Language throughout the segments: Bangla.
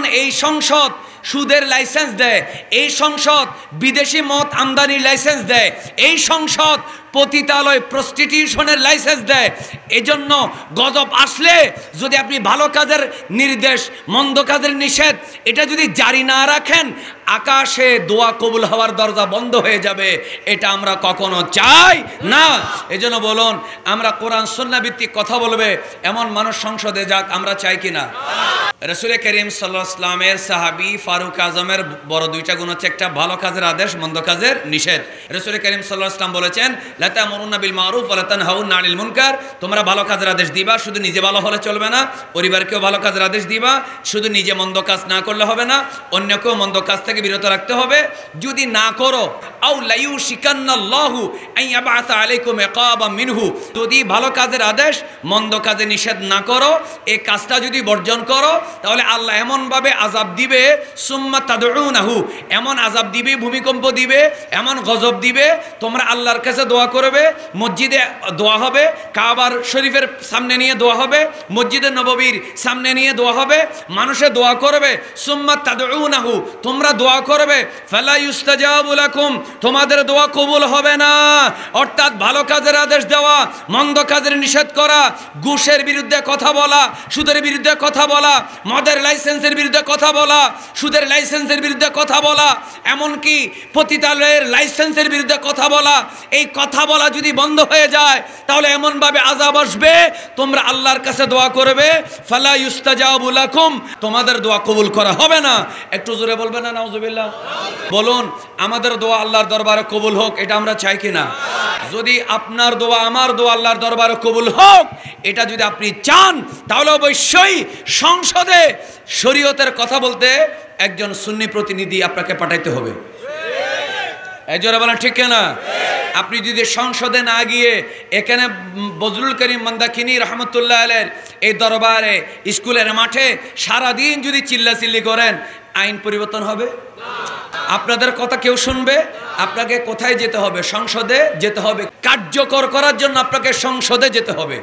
কারণ এই সংসদ সুদের লাইসেন্স দেয়, এই সংসদ বিদেশি মদ আমদানির লাইসেন্স দেয়, এই সংসদ পতিতালয় প্রস্টিটিউশনের লাইসেন্স দেয়। এজন্য গজব আসলে যদি আপনি ভালো কাজের নির্দেশ, মন্দ কাজের নিষেধ এটা যদি জারি না রাখেন, আকাশে দোয়া কবুল হওয়ার দরজা বন্ধ হয়ে যাবে। এটা আমরা কখনো চাই না। এজন্য বলুন, আমরা কোরআন সুন্নাহ ভিত্তিক কথা বলবে এমন মানুষ সংসদে যাক, আমরা চাই কিনা? রাসূল করিম সাল্লাল্লাহু আলাইহি ওয়াসাল্লামের সাহাবী ফারুক আজমের বড় দুইটা গুণ হচ্ছে, একটা ভালো কাজের আদেশ, মন্দ কাজের নিষেধ। রাসূল করিম সাল্লাল্লাহু আলাইহি ওয়াসাল্লাম বলেছেন, লা তা'মুরুনা বিল মারুফ ওয়া লা তানহাউনা আনিল মুনকার। তোমরা ভালো কাজের আদেশ দিবা, শুধু নিজে ভালো হলে চলবে না, পরিবারকেও ভালো কাজের আদেশ দিবা, শুধু নিজে মন্দ কাজ না করলে হবে না, অন্যকেও মন্দ কাজ থেকে বিরত রাখতে হবে। যদি না করো, আও লা ইউশিকান্নাল্লাহু আন ইয়াবআসা আলাইকুম ইকাবাম মিনহু, যদি ভালো কাজের আদেশ মন্দ কাজে নিষেধ না করো, এই কাজটা যদি বর্জন করো, তাহলে আল্লাহ এমনভাবে আযাব দিবে, সুম্মা তাদউনাহু, এমন আযাব দিবে, ভূমিকম্প দিবে, এমন গজব দিবে, তোমরা আল্লাহর কাছে দোয়া করবে, মসজিদে দোয়া হবে, কাবার শরীফের সামনে নিয়ে দোয়া হবে, মসজিদে নববীর সামনে নিয়ে দোয়া হবে, মানুষে দোয়া করবে, সুম্মা তাদউনাহু, তোমরা দোয়া করবে, ফালা ইউস্তাজাবু লাকুম, তোমাদের দোয়া কবুল হবে না। অর্থাৎ ভালো কাজের আদেশ দেওয়া, মন্দ কাজের নিষেধ করা, ঘুষের বিরুদ্ধে কথা বলা, সুদের বিরুদ্ধে কথা বলা, মদের লাইসেন্সের বিরুদ্ধে কথা বলা, সুদের লাইসেন্সের বিরুদ্ধে কথা বলা, এমনকি পতিতালয়ের লাইসেন্সের বিরুদ্ধে কথা বলা, এই কথা বলা যদি বন্ধ হয়ে যায়, তাহলে এমনভাবে আযাব আসবে, তোমরা আল্লাহর কাছে দোয়া করবে, ফালা ইউস্তাজাবু লাকুম, তোমাদের দোয়া কবুল করা হবে না। একটু জোরে বলবেন না নাউজুবিল্লাহ? বলুন, আমাদের দোয়া আল্লাহর দরবারে কবুল হোক, এটা আমরা চাই কিনা? যদি আপনার দোয়া, আমার দোয়া আল্লাহর দরবারে কবুল হোক, এটা যদি আপনি চান, তাহলে অবশ্যই সংসদে শরীয়তের কথা বলতে একজন সুন্নি প্রতিনিধি আপনাকে পাঠাইতে হবে। এই জোরে বলেন ঠিক কিনা? আপনি যদি সংসদে না গিয়ে এখানে বজলুল করিম মান্দাকিনী রহমতুল্লাহ আলাইহির এই দরবারে, স্কুলের মাঠে সারাদিন যদি চিল্লাচিল্লি করেন, আইন পরিবর্তন হবে? আপনাদের কথা কেউ শুনবে? আপনাকে কোথায় যেতে হবে? সংসদে যেতে হবে। কার্যকর করার জন্য আপনাকে সংসদে যেতে হবে।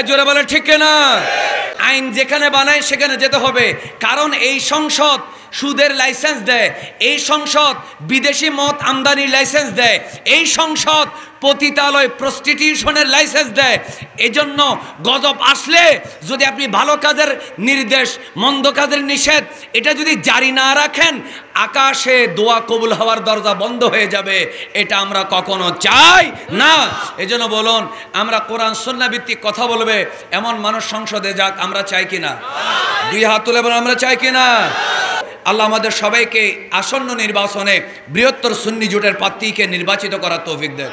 জোরে বলে ঠিক কিনা? আইন যেখানে বানায় সেখানে যেতে হবে। কারণ এই সংসদ সুদের লাইসেন্স দেয়, এই সংসদ বিদেশি মদ আমদানির লাইসেন্স দেয়, এই সংসদ পতিতালয় প্রস্টিটিউশনের লাইসেন্স দেয়। এজন্য গজব আসলে যদি আপনি ভালো কাজের নির্দেশ, মন্দ কাজের নিষেধ এটা যদি জারি না রাখেন, আকাশে দোয়া কবুল হওয়ার দরজা বন্ধ হয়ে যাবে। এটা আমরা কখনো চাই না। এজন্য বলুন, আমরা কোরআন সুন্নাহ ভিত্তিক কথা বলবে এমন মানুষ সংসদে যাক, আমরা চাই কিনা? দুই হাত তুলে বলুন, আমরা চাই কিনা? আল্লাহ আমাদের সবাইকে আসন্ন নির্বাচনে বৃহত্তর সুন্নি জোটের প্রার্থীকে নির্বাচিত করার তৌফিক দেন।